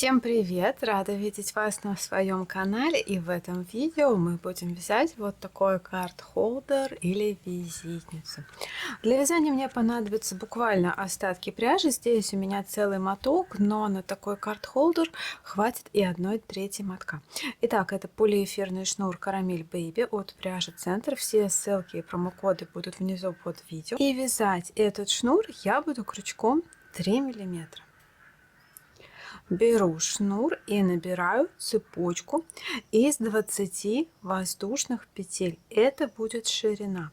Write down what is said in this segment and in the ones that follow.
Всем привет! Рада видеть вас на своем канале, и в этом видео мы будем вязать вот такой карт-холдер или визитницу. Для вязания мне понадобятся буквально остатки пряжи. Здесь у меня целый моток, но на такой карт-холдер хватит и 1/3 мотка. Итак, это полиэфирный шнур Caramel Baby от пряжи Центр. Все ссылки и промокоды будут внизу под видео. И вязать этот шнур я буду крючком 3 миллиметра. Беру шнур и набираю цепочку из 20 воздушных петель. Это будет ширина.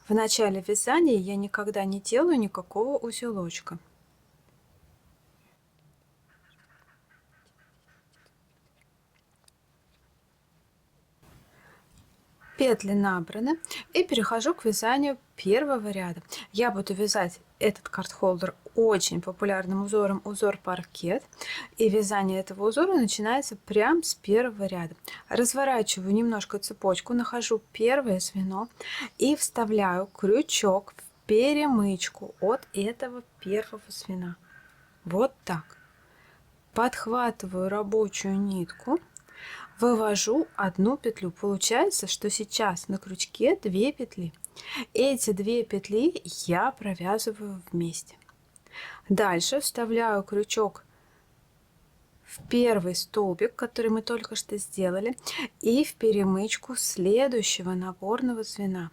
В начале вязания я никогда не делаю никакого узелочка. Петли набраны, и перехожу к вязанию первого ряда. Я буду вязать этот карт-холдер очень популярным узором, узор паркет, и вязание этого узора начинается прямо с первого ряда. Разворачиваю немножко цепочку, нахожу первое звено и вставляю крючок в перемычку от этого первого звена. Вот так. Подхватываю рабочую нитку, вывожу одну петлю. Получается, что сейчас на крючке 2 петли. Эти 2 петли я провязываю вместе. Дальше вставляю крючок в первый столбик, который мы только что сделали, и в перемычку следующего наборного звена.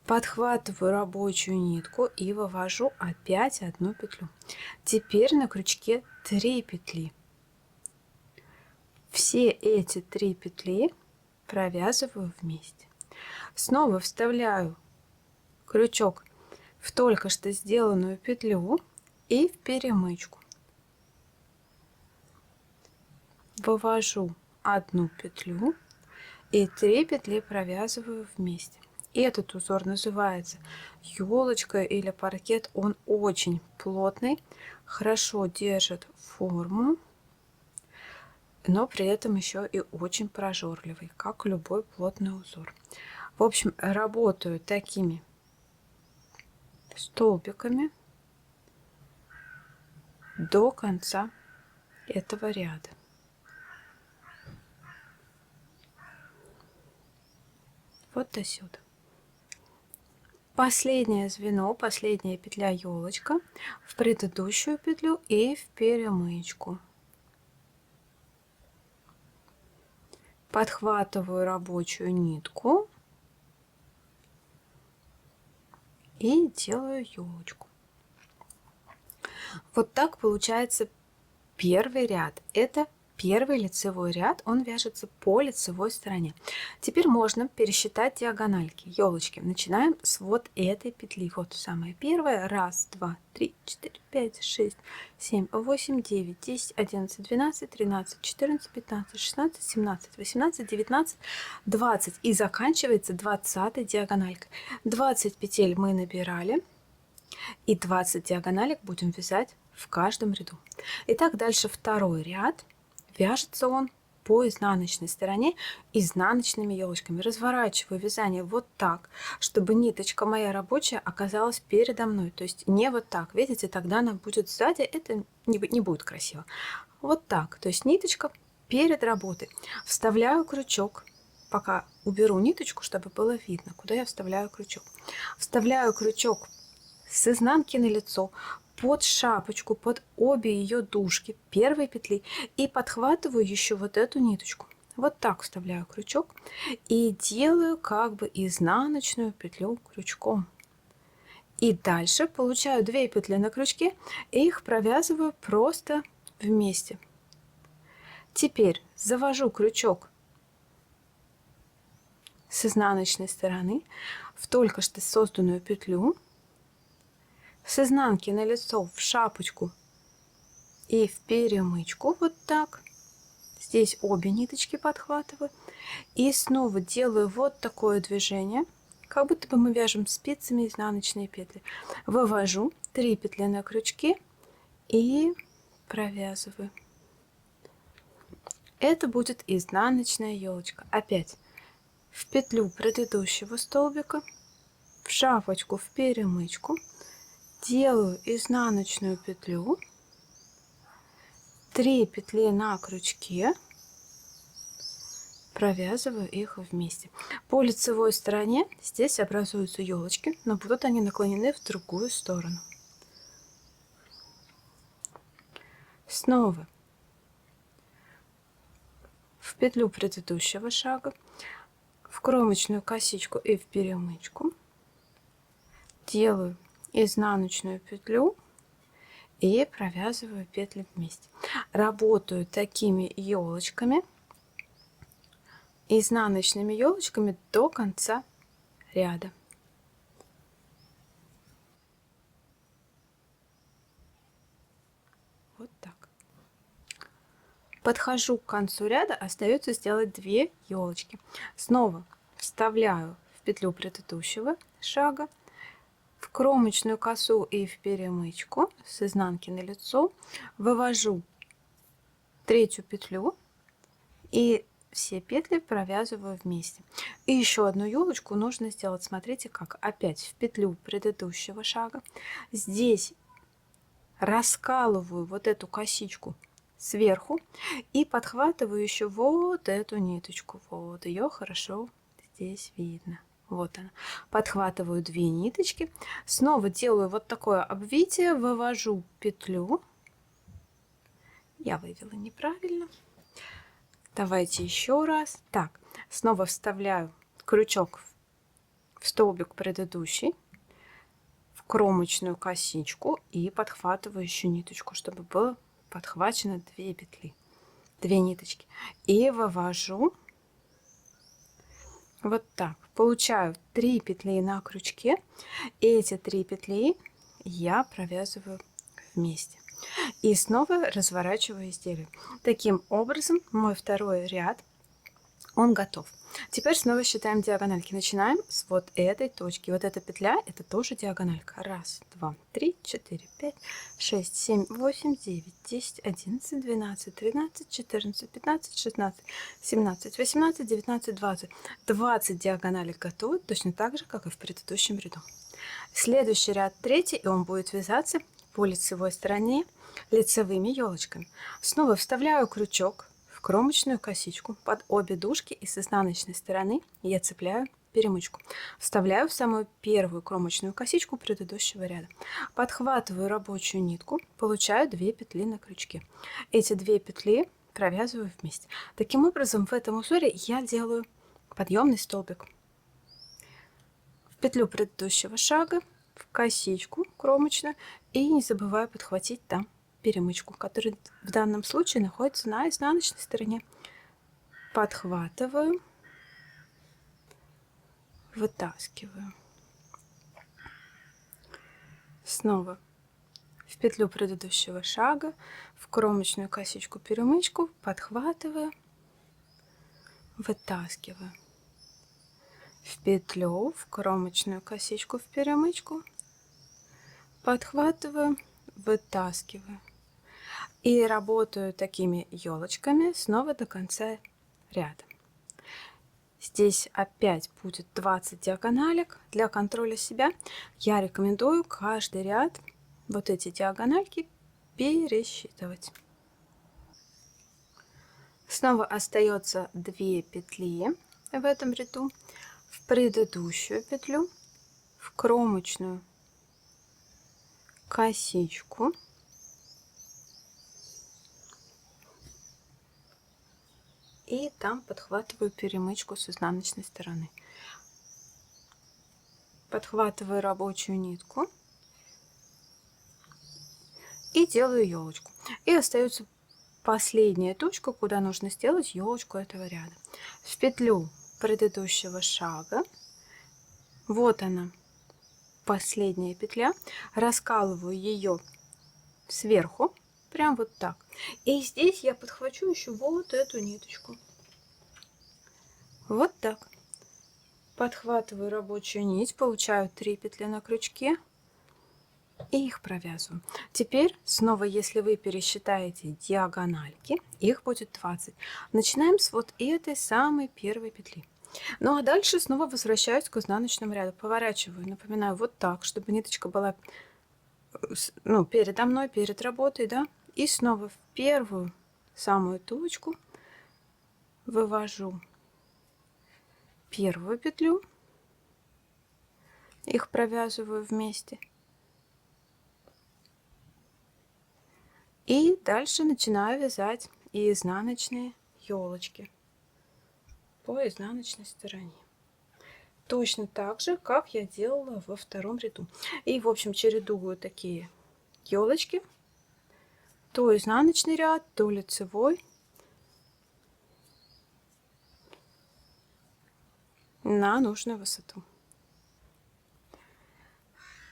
Подхватываю рабочую нитку и вывожу опять одну петлю. Теперь на крючке 3 петли. Все эти 3 петли провязываю вместе. Снова вставляю крючок в только что сделанную петлю и в перемычку. Вывожу одну петлю и 3 петли провязываю вместе. Этот узор называется елочка или паркет. Он очень плотный, хорошо держит форму, но при этом еще и очень прожорливый, как любой плотный узор. В общем, работаю такими столбиками до конца этого ряда. Вот до сюда. Последнее звено, последняя петля елочка в предыдущую петлю и в перемычку. Подхватываю рабочую нитку и делаю елочку. Вот так получается первый ряд. Это первый лицевой ряд, он вяжется по лицевой стороне. Теперь можно пересчитать диагональки елочки. Начинаем с вот этой петли. Вот самая первая. 1, 2, 3, 4, 5, 6, 7, 8, 9, 10, 11, 12, 13, 14, 15, 16, 17, 18, 19, 20. И заканчивается 20 диагональкой. 20 петель мы набирали, и 20 диагоналек будем вязать в каждом ряду. Итак, дальше второй ряд. Вяжется он по изнаночной стороне изнаночными елочками. Разворачиваю вязание вот так, чтобы ниточка моя рабочая оказалась передо мной. То есть не вот так, видите, тогда она будет сзади, это не будет красиво. Вот так, то есть ниточка перед работой. Вставляю крючок, пока уберу ниточку, чтобы было видно, куда я вставляю крючок. Вставляю крючок с изнанки на лицо, под шапочку, под обе ее дужки первой петли, и подхватываю еще вот эту ниточку. Вот так вставляю крючок и делаю как бы изнаночную петлю крючком. И дальше получаю 2 петли на крючке и их провязываю просто вместе. Теперь завожу крючок с изнаночной стороны в только что созданную петлю, с изнанки на лицо в шапочку и в перемычку, вот так. Здесь обе ниточки подхватываю и снова делаю вот такое движение, как будто бы мы вяжем спицами изнаночные петли. Вывожу 3 петли на крючке и провязываю. Это будет изнаночная елочка. Опять в петлю предыдущего столбика, в шапочку, в перемычку. Делаю изнаночную петлю 3 петли на крючке, провязываю их вместе. По лицевой стороне здесь образуются елочки, но будут они наклонены в другую сторону. Снова в петлю предыдущего шага, в кромочную косичку и в перемычку, делаю изнаночную петлю и провязываю петли вместе. Работаю такими елочками, изнаночными елочками до конца ряда. Вот так. Подхожу к концу ряда, остается сделать 2 елочки. Снова вставляю в петлю предыдущего шага, в кромочную косу и в перемычку с изнанки на лицо, вывожу 3-ю петлю и все петли провязываю вместе. И еще одну елочку нужно сделать. Смотрите как. Опять в петлю предыдущего шага. Здесь раскалываю вот эту косичку сверху и подхватываю еще вот эту ниточку. Вот ее хорошо здесь видно. Вот она. Подхватываю 2 ниточки. Снова делаю вот такое обвитие. Вывожу петлю. Я вывела неправильно. Давайте еще раз. Так, снова вставляю крючок в столбик предыдущий, в кромочную косичку и подхватываю еще ниточку, чтобы было подхвачено 2 петли, 2 ниточки. И вывожу вот так. Получаю 3 петли на крючке. Эти 3 петли я провязываю вместе. И снова разворачиваю изделие. Таким образом, мой второй ряд, он готов. Теперь снова считаем диагональки. Начинаем с вот этой точки. Вот эта петля, это тоже диагональка. 1, 2, 3, 4, 5, 6, 7, 8, 9, 10, 11, 12, 13, 14, 15, 16, 17, 18, 19, 20. 20 диагоналек готовы, точно так же, как и в предыдущем ряду. Следующий ряд, третий, и он будет вязаться по лицевой стороне лицевыми елочками. Снова вставляю крючок в кромочную косичку под обе дужки, и с изнаночной стороны я цепляю перемычку. Вставляю в самую первую кромочную косичку предыдущего ряда. Подхватываю рабочую нитку, получаю 2 петли на крючке. Эти 2 петли провязываю вместе. Таким образом, в этом узоре я делаю подъемный столбик. В петлю предыдущего шага, в косичку кромочную, и не забываю подхватить там перемычку, которая в данном случае находится на изнаночной стороне. Подхватываю, вытаскиваю. Снова в петлю предыдущего шага, в кромочную косичку перемычку, подхватываю, вытаскиваю. В петлю, в кромочную косичку, в перемычку, подхватываю, вытаскиваю. И работаю такими елочками снова до конца ряда. Здесь опять будет 20 диагоналек. Для контроля себя я рекомендую каждый ряд вот эти диагональки пересчитывать. Снова остается 2 петли в этом ряду. В предыдущую петлю, в кромочную косичку, и там подхватываю перемычку с изнаночной стороны. Подхватываю рабочую нитку и делаю елочку. И остается последняя точка, куда нужно сделать елочку этого ряда. В петлю предыдущего шага, вот она, последняя петля, раскалываю ее сверху, прям вот так. И здесь я подхвачу еще вот эту ниточку. Вот так. Подхватываю рабочую нить, получаю 3 петли на крючке и их провязываю. Теперь снова, если вы пересчитаете диагональки, их будет 20. Начинаем с вот этой самой первой петли. Ну а дальше снова возвращаюсь к изнаночному ряду. Поворачиваю, напоминаю, вот так, чтобы ниточка была передо мной, перед работой, да, И снова в первую самую точку вывожу первую петлю, их провязываю вместе. И дальше начинаю вязать изнаночные елочки по изнаночной стороне. Точно так же, как я делала во втором ряду. И, в общем, чередую такие елочки. То изнаночный ряд, то лицевой. На нужную высоту.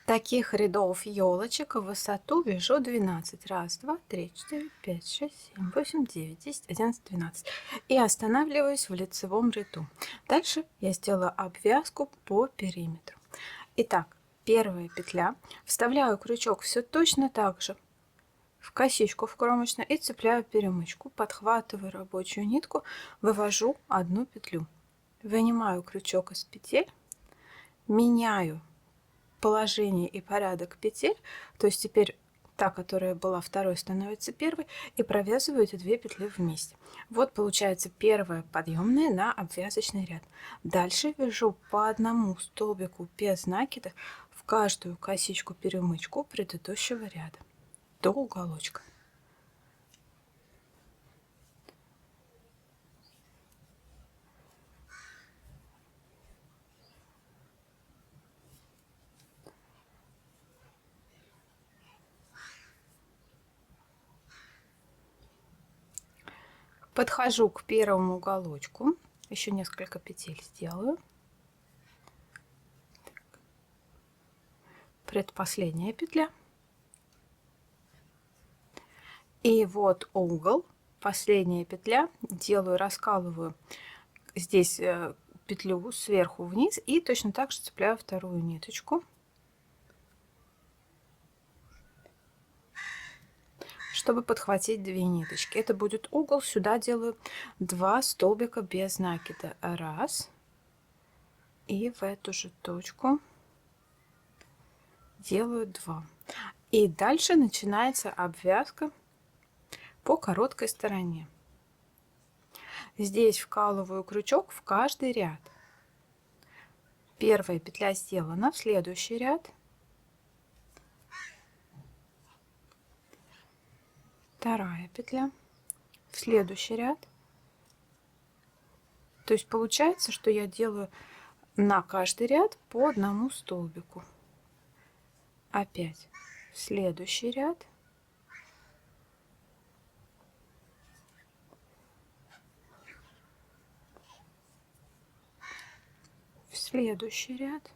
Таких рядов елочек в высоту вяжу 12. Раз, два, три, четыре, пять, шесть, семь, восемь, девять, 10, 11, 12. И останавливаюсь в лицевом ряду. Дальше я сделаю обвязку по периметру. Итак, первая петля. Вставляю крючок все точно так же в косичку в кромочную и цепляю перемычку. Подхватываю рабочую нитку, вывожу одну петлю. Вынимаю крючок из петель, меняю положение и порядок петель, то есть теперь та, которая была второй, становится первой, и провязываю эти две петли вместе. Вот получается первая подъемная на обвязочный ряд. Дальше вяжу по одному столбику без накида в каждую косичку перемычку предыдущего ряда до уголочка. Подхожу к первому уголочку, еще несколько петель сделаю. Предпоследняя петля. И вот угол, последняя петля, делаю, раскалываю здесь петлю сверху вниз и точно так же цепляю вторую ниточку, чтобы подхватить две ниточки. Это будет угол, сюда делаю 2 столбика без накида. Раз. И в эту же точку делаю 2. И дальше начинается обвязка по короткой стороне. Здесь вкалываю крючок в каждый ряд. Первая петля сделана, в следующий ряд вторая петля, в следующий ряд. То есть получается, что я делаю на каждый ряд по одному столбику. Опять в следующий ряд. В следующий ряд.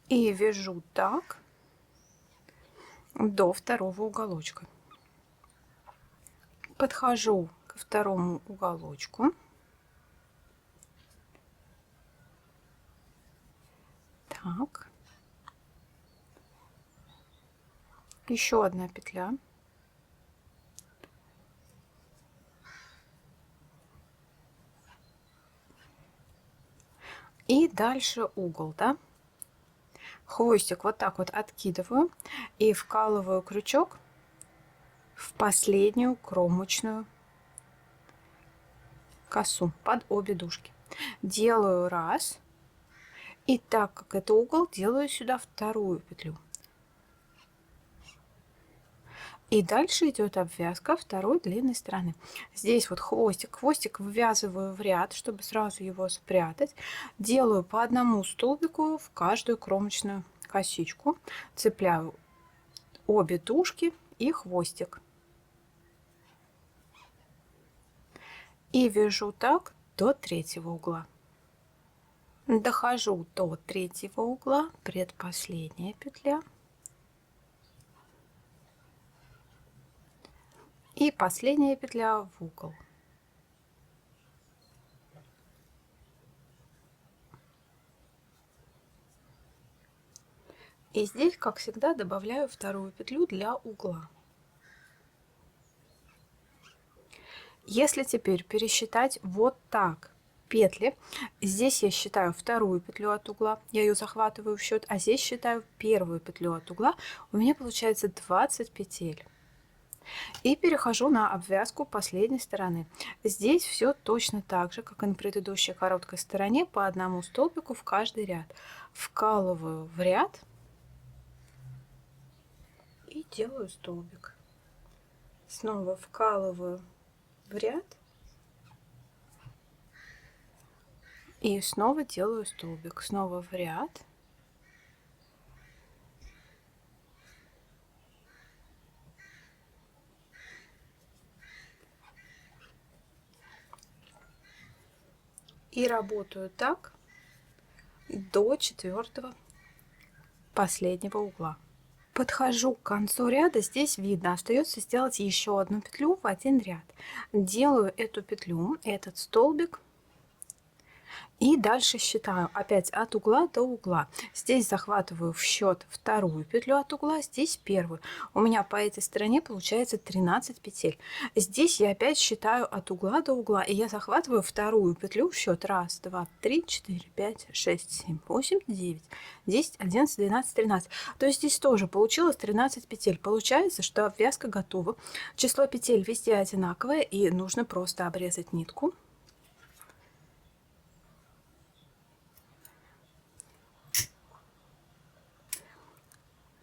И вяжу так до второго уголочка. Подхожу ко второму уголочку. Так. Еще одна петля. И дальше угол, да? Хвостик вот так вот откидываю и вкалываю крючок в последнюю кромочную косу под обе дужки. Делаю раз. И так как это угол, делаю сюда вторую петлю. И дальше идет обвязка второй длинной стороны. Здесь вот хвостик. Хвостик вывязываю в ряд, чтобы сразу его спрятать. Делаю по одному столбику в каждую кромочную косичку. Цепляю обе тушки и хвостик. И вяжу так до третьего угла. Дохожу до третьего угла, предпоследняя петля. И последняя петля в угол. И здесь, как всегда, добавляю вторую петлю для угла. Если теперь пересчитать вот так петли. Здесь я считаю вторую петлю от угла, я ее захватываю в счет, а здесь считаю первую петлю от угла. У меня получается 20 петель. И перехожу на обвязку последней стороны. Здесь все точно так же, как и на предыдущей короткой стороне, по одному столбику в каждый ряд. Вкалываю в ряд и делаю столбик. Снова вкалываю в ряд и снова делаю столбик. Снова в ряд. И работаю так до 4-го последнего угла. Подхожу к концу ряда, здесь видно, остается сделать еще одну петлю в один ряд. Делаю эту петлю, этот столбик. И дальше считаю опять от угла до угла. Здесь захватываю в счет вторую петлю от угла, здесь первую. У меня по этой стороне получается 13 петель. Здесь я опять считаю от угла до угла, и я захватываю вторую петлю в счет 1, 2, 3, 4, 5, 6, 7, 8, 9, 10, 11, 12, 13. То есть здесь тоже получилось 13 петель. Получается, что обвязка готова. Число петель везде одинаковое, и нужно просто обрезать нитку.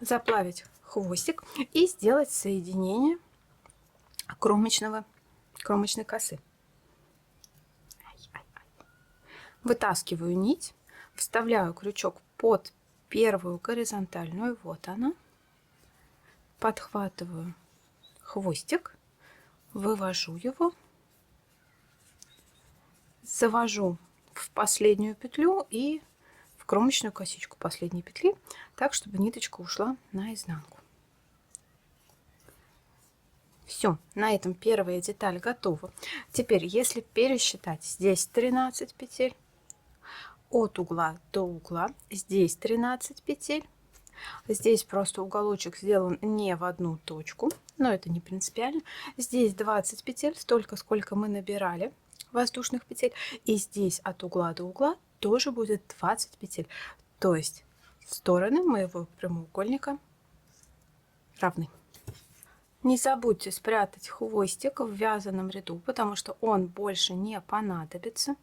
Заплавить хвостик и сделать соединение кромочной косы. Вытаскиваю нить, вставляю крючок под первую горизонтальную, вот она, подхватываю хвостик, вывожу его, завожу в последнюю петлю и кромочную косичку последней петли, так, чтобы ниточка ушла наизнанку. Все, на этом первая деталь готова. Теперь, если пересчитать, здесь 13 петель, от угла до угла, здесь 13 петель, здесь просто уголочек сделан не в одну точку, но это не принципиально. Здесь 20 петель, столько, сколько мы набирали воздушных петель, и здесь от угла до угла тоже будет 20 петель. То есть стороны моего прямоугольника равны. Не забудьте спрятать хвостик в вязаном ряду, потому что он больше не понадобится.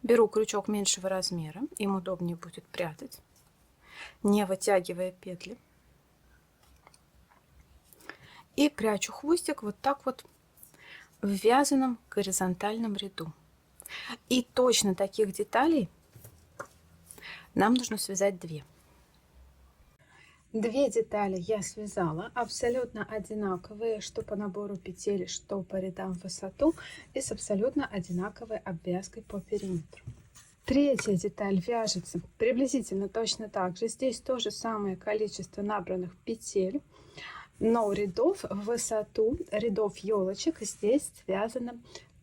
Беру крючок меньшего размера, им удобнее будет прятать, не вытягивая петли. И прячу хвостик вот так вот в вязаном горизонтальном ряду. И точно таких деталей нам нужно связать 2. 2 детали я связала, абсолютно одинаковые, что по набору петель, что по рядам в высоту, и с абсолютно одинаковой обвязкой по периметру. 3-я деталь вяжется приблизительно точно так же. Здесь то же самое количество набранных петель, но рядов в высоту, рядов елочек здесь связано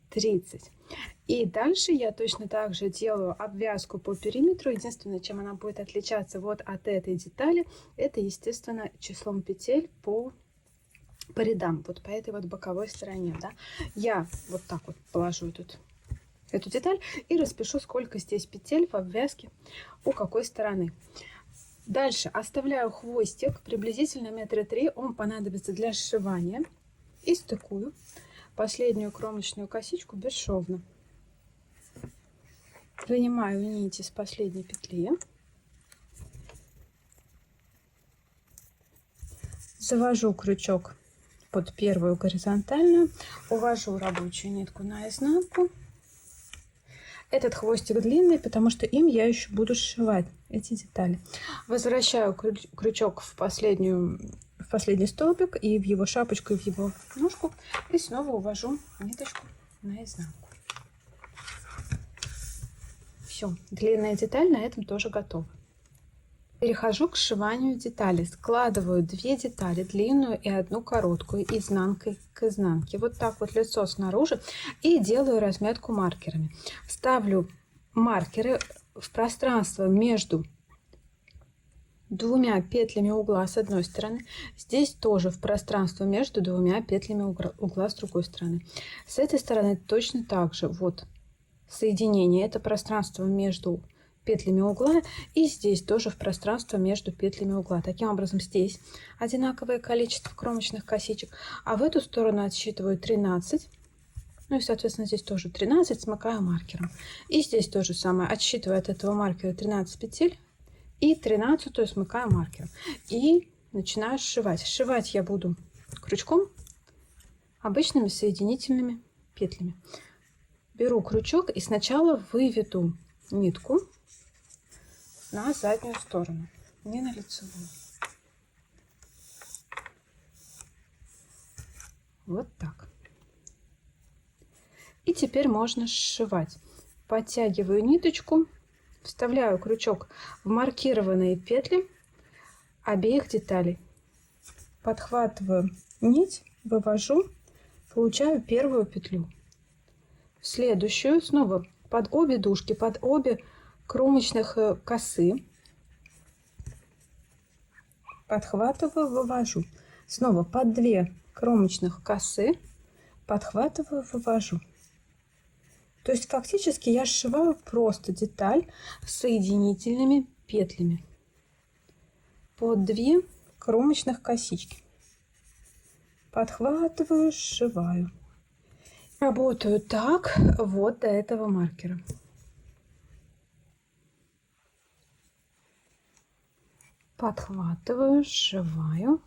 30. И дальше я точно так же делаю обвязку по периметру. Единственное, чем она будет отличаться вот от этой детали, это, естественно, числом петель по рядам, вот по этой вот боковой стороне. Да? Я вот так вот положу эту деталь и распишу, сколько здесь петель в обвязке у какой стороны. Дальше оставляю хвостик приблизительно 1,3 м, он понадобится для сшивания, и стыкую последнюю кромочную косичку бесшовно. Вынимаю нить из последней петли, завожу крючок под первую горизонтальную, увожу рабочую нитку наизнанку. Этот хвостик длинный, потому что им я еще буду сшивать эти детали. Возвращаю крючок в последний столбик и в его шапочку, и в его ножку, и снова увожу ниточку наизнанку. Все, длинная деталь на этом тоже готова. Перехожу к сшиванию деталей. Складываю 2 детали, длинную и одну короткую, изнанкой к изнанке. Вот так вот лицо снаружи. И делаю разметку маркерами. Ставлю маркеры в пространство между 2 петлями угла с одной стороны. Здесь тоже в пространство между 2 петлями угла с другой стороны. С этой стороны точно так же. Вот соединение. Это пространство между петлями угла, и здесь тоже в пространство между петлями угла. Таким образом, здесь одинаковое количество кромочных косичек, а в эту сторону отсчитываю 13. Ну и, соответственно, здесь тоже 13, смыкаю маркером. И здесь то же самое. Отсчитываю от этого маркера 13 петель и 13 смыкаю маркером. И начинаю сшивать. Сшивать я буду крючком, обычными соединительными петлями. Беру крючок и сначала выведу нитку на заднюю сторону, не на лицевую. Вот так. И теперь можно сшивать. Подтягиваю ниточку, вставляю крючок в маркированные петли обеих деталей. Подхватываю нить, вывожу, получаю первую петлю. В следующую снова под обе дужки, под обе кромочных косы подхватываю, вывожу. Снова под 2 кромочных косы подхватываю, вывожу. То есть фактически я сшиваю просто деталь соединительными петлями под 2 кромочных косички. Подхватываю, сшиваю. Работаю так вот до этого маркера. Подхватываю, сшиваю.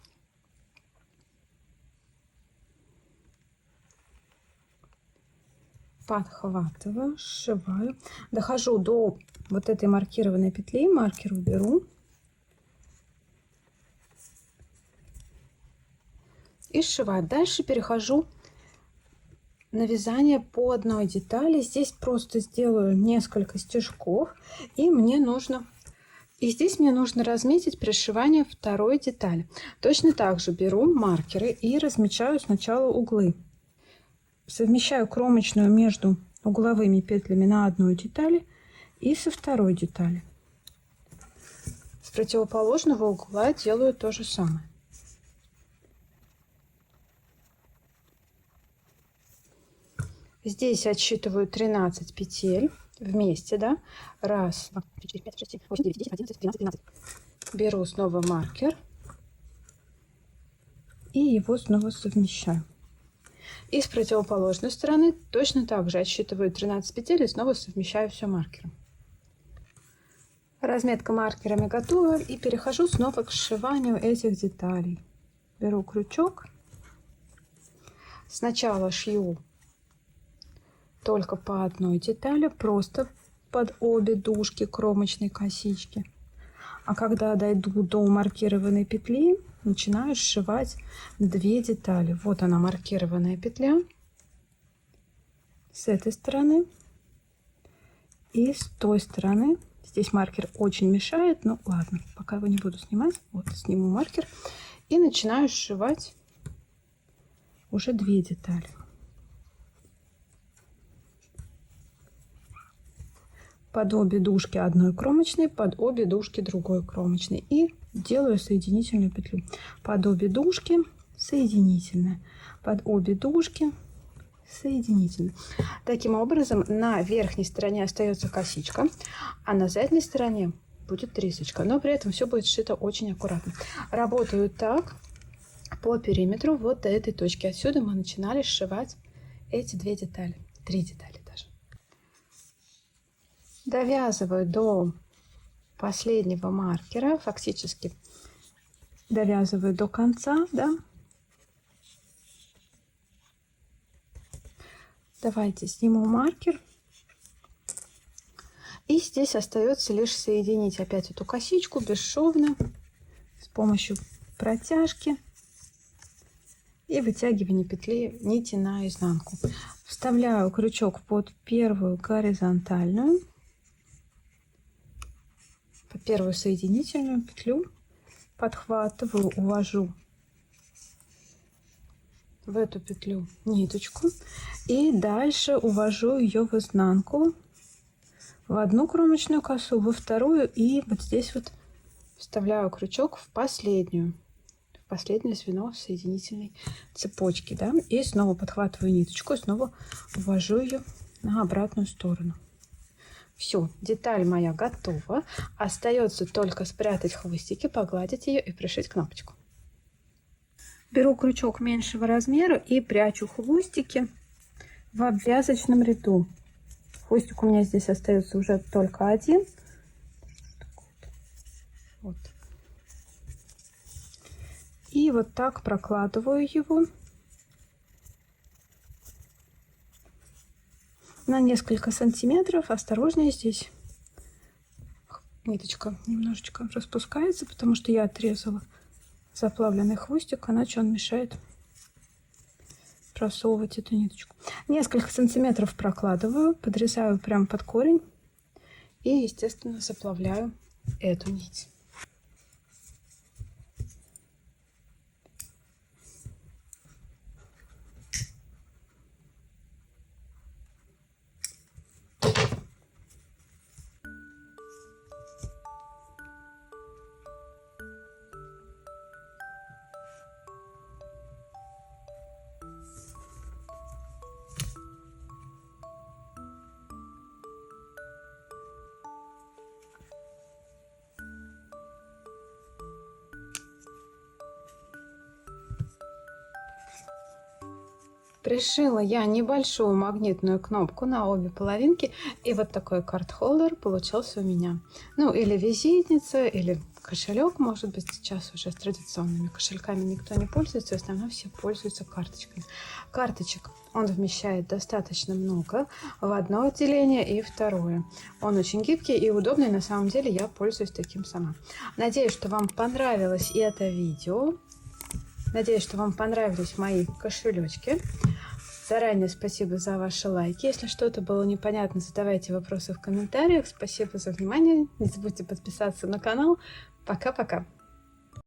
Подхватываю, сшиваю. Дохожу до вот этой маркированной петли, маркер уберу. И сшиваю. Дальше перехожу на вязание по одной детали. Здесь просто сделаю несколько стежков, и здесь мне нужно разметить пришивание второй детали. Точно так же беру маркеры и размечаю сначала углы. Совмещаю кромочную между угловыми петлями на одной детали и со второй детали. С противоположного угла делаю то же самое. Здесь отсчитываю 13 петель вместе, да? 1, 2, 3, 4, 5, 6, 7, 8, 9, 10, 11, 12, 13. Беру снова маркер и его снова совмещаю. И с противоположной стороны точно так же отсчитываю 13 петель и снова совмещаю все маркером. Разметка маркерами готова, и перехожу снова к сшиванию этих деталей. Беру крючок. Сначала шью только по одной детали, просто под обе дужки кромочной косички. А когда дойду до маркированной петли, начинаю сшивать 2 детали. Вот она, маркированная петля с этой стороны и с той стороны. Здесь маркер очень мешает, но ладно, пока его не буду снимать. Вот, сниму маркер и начинаю сшивать уже 2 детали. Под обе дужки одной кромочной, под обе дужки другой кромочной. И делаю соединительную петлю. Под обе дужки соединительная, под обе дужки соединительная. Таким образом, на верхней стороне остается косичка, а на задней стороне будет рисочка. Но при этом все будет сшито очень аккуратно. Работаю так по периметру вот до этой точки. Отсюда мы начинали сшивать эти 2 детали, 3 детали даже. Довязываю до последнего маркера, фактически довязываю до конца, да. Давайте сниму маркер. И здесь остается лишь соединить опять эту косичку бесшовно с помощью протяжки и вытягивания петли нити на изнанку. Вставляю крючок под первую горизонтальную, под первую соединительную петлю, подхватываю, увожу в эту петлю ниточку и дальше увожу ее в изнанку, в одну кромочную косу, во вторую, и вот здесь вот вставляю крючок в последнее звено соединительной цепочки, да, и снова подхватываю ниточку, снова увожу ее на обратную сторону. Все, деталь моя готова. Остается только спрятать хвостики, погладить ее и пришить кнопочку. Беру крючок меньшего размера и прячу хвостики в обвязочном ряду. Хвостик у меня здесь остается уже только один. Вот. И вот так прокладываю его на несколько сантиметров. Осторожнее, здесь ниточка немножечко распускается, потому что я отрезала заплавленный хвостик, иначе он мешает просовывать эту ниточку. Несколько сантиметров прокладываю, подрезаю прямо под корень и, естественно, заплавляю эту нить. Пришила я небольшую магнитную кнопку на обе половинки, и вот такой карт-холдер получился у меня. Ну, или визитница, или кошелек, может быть, сейчас уже с традиционными кошельками никто не пользуется, в основном все пользуются карточками. Карточек он вмещает достаточно много в одно отделение и второе. Он очень гибкий и удобный, на самом деле я пользуюсь таким сама. Надеюсь, что вам понравилось это видео. Надеюсь, что вам понравились мои кошелечки. Заранее спасибо за ваши лайки. Если что-то было непонятно, задавайте вопросы в комментариях. Спасибо за внимание. Не забудьте подписаться на канал. Пока-пока.